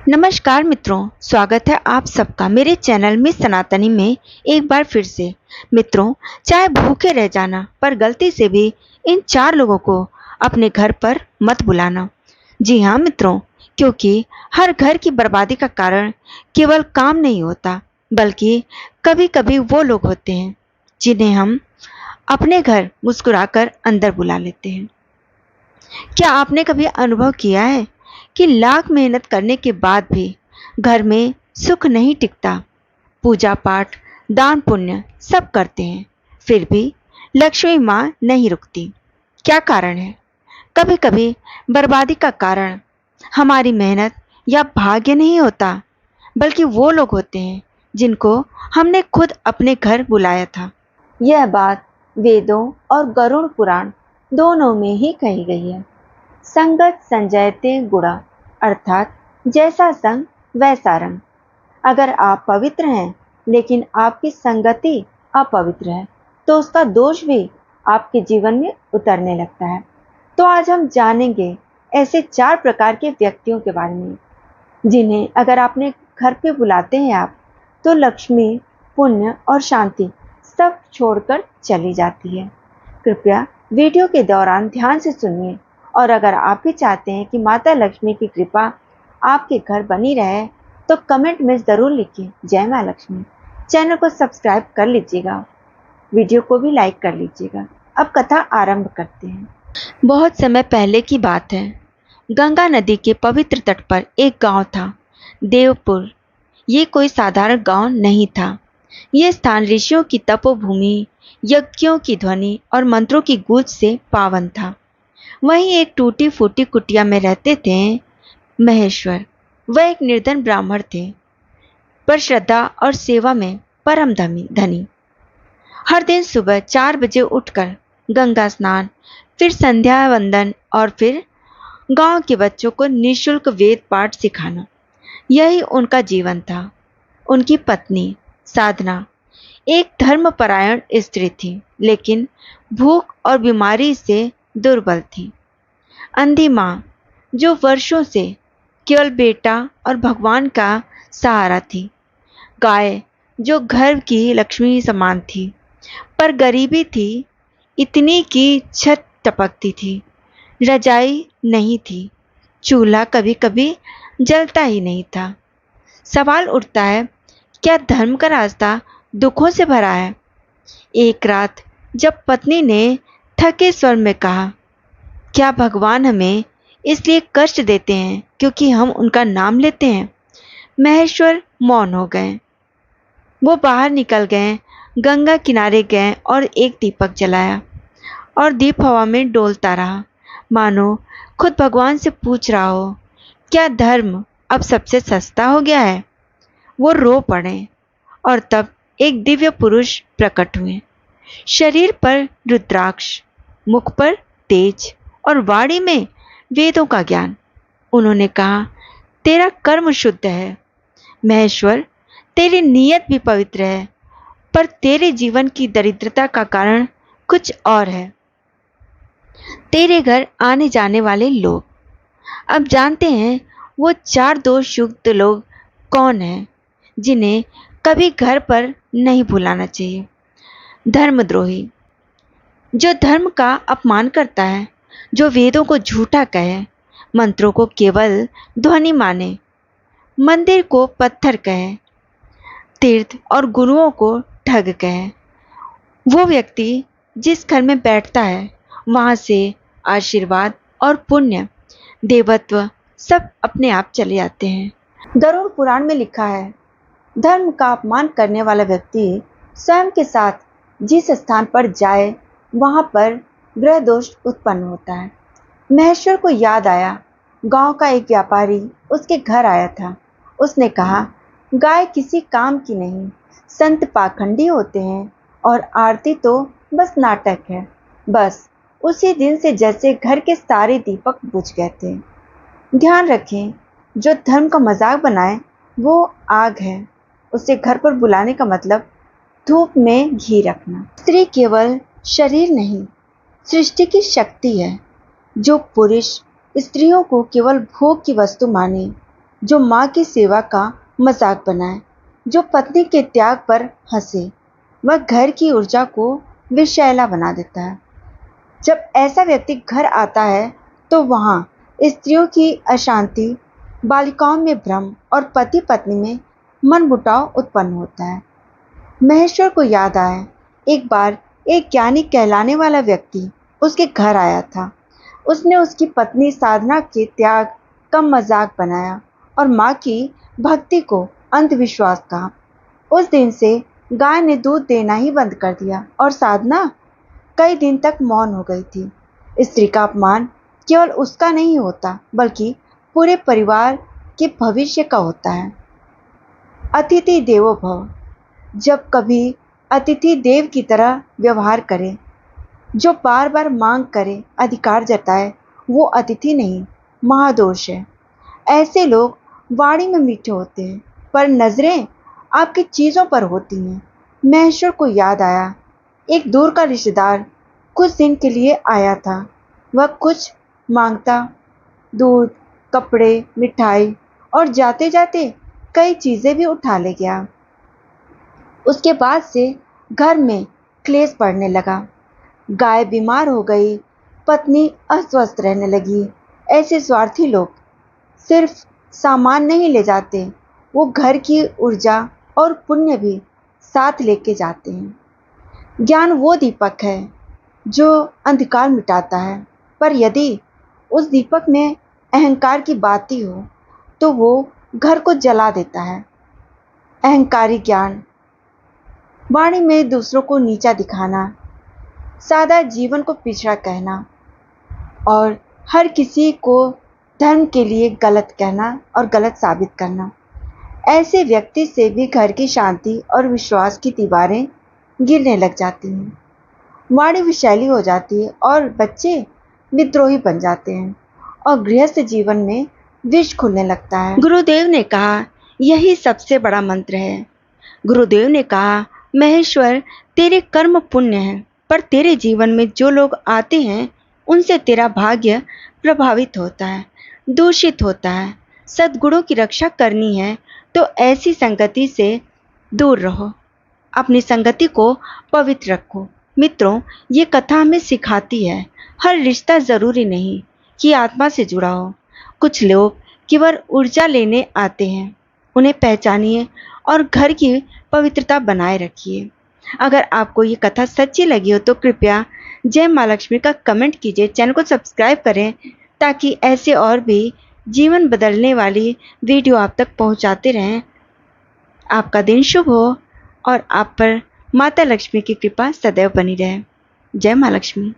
नमस्कार मित्रों, स्वागत है आप सबका मेरे चैनल में सनातनी में एक बार फिर से। मित्रों, चाहे भूखे रह जाना पर गलती से भी इन 4 लोगों को अपने घर पर मत बुलाना। जी हाँ मित्रों, क्योंकि हर घर की बर्बादी का कारण केवल काम नहीं होता, बल्कि कभी-कभी वो लोग होते हैं जिन्हें हम अपने घर मुस्कुराकर अंदर बुला लेते हैं। क्या आपने कभी अनुभव किया है कि लाख मेहनत करने के बाद भी घर में सुख नहीं टिकता? पूजा पाठ, दान पुण्य सब करते हैं, फिर भी लक्ष्मी माँ नहीं रुकती। क्या कारण है? कभी कभी बर्बादी का कारण हमारी मेहनत या भाग्य नहीं होता, बल्कि वो लोग होते हैं जिनको हमने खुद अपने घर बुलाया था। यह बात वेदों और गरुड़ पुराण दोनों में ही कही गई है। संगत संजयते गुणा, अर्थात जैसा संग वैसा रंग। अगर आप पवित्र हैं लेकिन आपकी संगति अपवित्र है, तो उसका दोष भी आपके जीवन में उतरने लगता है। तो आज हम जानेंगे ऐसे 4 प्रकार के व्यक्तियों के बारे में, जिन्हें अगर आपने घर पे बुलाते हैं आप, तो लक्ष्मी, पुण्य और शांति सब छोड़कर चली जाती है। कृपया वीडियो के दौरान ध्यान से सुनिए, और अगर आप भी चाहते हैं कि माता लक्ष्मी की कृपा आपके घर बनी रहे, तो कमेंट में ज़रूर लिखिए जय माँ लक्ष्मी। चैनल को सब्सक्राइब कर लीजिएगा, वीडियो को भी लाइक कर लीजिएगा। अब कथा आरंभ करते हैं। बहुत समय पहले की बात है। गंगा नदी के पवित्र तट पर एक गांव था, देवपुर। ये कोई साधारण गांव नहीं था। ये स्थान ऋषियों की तपोभूमि, यज्ञों की ध्वनि और मंत्रों की गूंज से पावन था। वहीं एक टूटी फूटी कुटिया में रहते थे महेश्वर। वह एक निर्धन ब्राह्मण थे, पर श्रद्धा और सेवा में परम धनी। हर दिन सुबह 4 बजे उठकर गंगा स्नान, फिर संध्या वंदन और फिर गांव के बच्चों को निःशुल्क वेद पाठ सिखाना, यही उनका जीवन था। उनकी पत्नी साधना एक धर्मपरायण स्त्री थी, लेकिन भूख और बीमारी से दुर्बल थी। अंधी माँ, जो वर्षों से केवल बेटा और भगवान का सहारा थी। गाय, जो घर की लक्ष्मी समान थी, पर गरीबी थी इतनी कि छत टपकती थी, रजाई नहीं थी, चूल्हा कभी कभी जलता ही नहीं था। सवाल उठता है, क्या धर्म का रास्ता दुखों से भरा है? एक रात जब पत्नी ने थके स्वर में कहा, क्या भगवान हमें इसलिए कष्ट देते हैं क्योंकि हम उनका नाम लेते हैं? महेश्वर मौन हो गए। वो बाहर निकल गए, गंगा किनारे गए और एक दीपक जलाया, और दीप हवा में डोलता रहा, मानो खुद भगवान से पूछ रहा हो, क्या धर्म अब सबसे सस्ता हो गया है? वो रो पड़े, और तब एक दिव्य पुरुष प्रकट हुए। शरीर पर रुद्राक्ष, मुख पर तेज और वाणी में वेदों का ज्ञान। उन्होंने कहा, तेरा कर्म शुद्ध है महेश्वर, तेरी नीयत भी पवित्र है, पर तेरे जीवन की दरिद्रता का कारण कुछ और है। तेरे घर आने जाने वाले लोग। अब जानते हैं वो 4 दोष युक्त लोग कौन हैं, जिन्हें कभी घर पर नहीं भुलाना चाहिए। धर्मद्रोही, जो धर्म का अपमान करता है, जो वेदों को झूठा कहे, मंत्रों को केवल ध्वनि माने, मंदिर को पत्थर कहे, तीर्थ और गुरुओं को ठग कहे। वो व्यक्ति जिस घर में बैठता है, वहां से आशीर्वाद और पुण्य, देवत्व सब अपने आप चले जाते हैं। गरुड़ पुराण में लिखा है, धर्म का अपमान करने वाला व्यक्ति स्वयं के साथ जिस स्थान पर जाए, वहां पर ग्रह दोष उत्पन्न होता है। महेश्वर को याद आया, गांव का एक व्यापारी उसके घर आया था। उसने कहा, गाय किसी काम की नहीं, संत पाखंडी होते हैं और आरती तो बस नाटक है। बस उसी दिन से जैसे घर के सारे दीपक बुझ गए थे। ध्यान रखें, जो धर्म का मजाक बनाए वो आग है। उसे घर पर बुलाने का मतलब धूप में घी रखना। स्त्री केवल शरीर नहीं, सृष्टि की शक्ति है। जो पुरुष स्त्रियों को केवल भोग की वस्तु माने, जो माँ की सेवा का मजाक बनाए, जो पत्नी के त्याग पर हंसे, वह घर की ऊर्जा को विषैला बना देता है। जब ऐसा व्यक्ति घर आता है तो वहाँ स्त्रियों की अशांति, बालिकाओं में भ्रम और पति पत्नी में मनमुटाव उत्पन्न होता है। महेश्वर को याद आया, एक बार एक ज्ञानी कहलाने वाला व्यक्ति उसके घर आया था। उसने उसकी पत्नी साधना के त्याग का मजाक बनाया और माँ की भक्ति को अंधविश्वास कहा। उस दिन से गाय ने दूध देना ही बंद कर दिया और साधना कई दिन तक मौन हो गई थी। स्त्री का अपमान केवल उसका नहीं होता, बल्कि पूरे परिवार के भविष्य का होता है। अतिथि देवो भव। जब कभी अतिथि देव की तरह व्यवहार करे, जो बार बार मांग करे, अधिकार जताए, वो अतिथि नहीं, महादोष है। ऐसे लोग वाणी में मीठे होते हैं, पर नजरें आपकी चीजों पर होती हैं। महेश्वर को याद आया, एक दूर का रिश्तेदार कुछ दिन के लिए आया था। वह कुछ मांगता, दूध, कपड़े, मिठाई, और जाते जाते कई चीजें भी उठा ले गया। उसके बाद से घर में क्लेश बढ़ने लगा। गाय बीमार हो गई, पत्नी अस्वस्थ रहने लगी। ऐसे स्वार्थी लोग सिर्फ सामान नहीं ले जाते, वो घर की ऊर्जा और पुण्य भी साथ लेके जाते हैं। ज्ञान वो दीपक है जो अंधकार मिटाता है, पर यदि उस दीपक में अहंकार की बाती हो तो वो घर को जला देता है। अहंकारी ज्ञान, वाणी में दूसरों को नीचा दिखाना, सादा जीवन को पिछड़ा कहना और हर किसी को धर्म के लिए गलत कहना और गलत साबित करना। ऐसे व्यक्ति से भी घर की शांति और विश्वास की दीवारें गिरने लग जाती हैं। वाणी विषैली हो जाती है और बच्चे विद्रोही बन जाते हैं और गृहस्थ जीवन में विष खुलने लगता है। गुरुदेव ने कहा, यही सबसे बड़ा मंत्र है। गुरुदेव ने कहा, महेश्वर, तेरे कर्म पुण्य हैं, पर तेरे जीवन में जो लोग आते हैं उनसे तेरा भाग्य प्रभावित होता है, दूषित होता है। सद्गुणों की रक्षा करनी है तो ऐसी संगति से दूर रहो, अपनी संगति को पवित्र रखो। मित्रों, ये कथा हमें सिखाती है, हर रिश्ता जरूरी नहीं कि आत्मा से जुड़ा हो। कुछ लोग केवल ऊर्जा लेने आते हैं, उन्हें पहचानिए और घर की पवित्रता बनाए रखिए। अगर आपको ये कथा सच्ची लगी हो तो कृपया जय माँ लक्ष्मी का कमेंट कीजिए, चैनल को सब्सक्राइब करें ताकि ऐसे और भी जीवन बदलने वाली वीडियो आप तक पहुंचाते रहें। आपका दिन शुभ हो और आप पर माता लक्ष्मी की कृपा सदैव बनी रहे। जय माँ लक्ष्मी।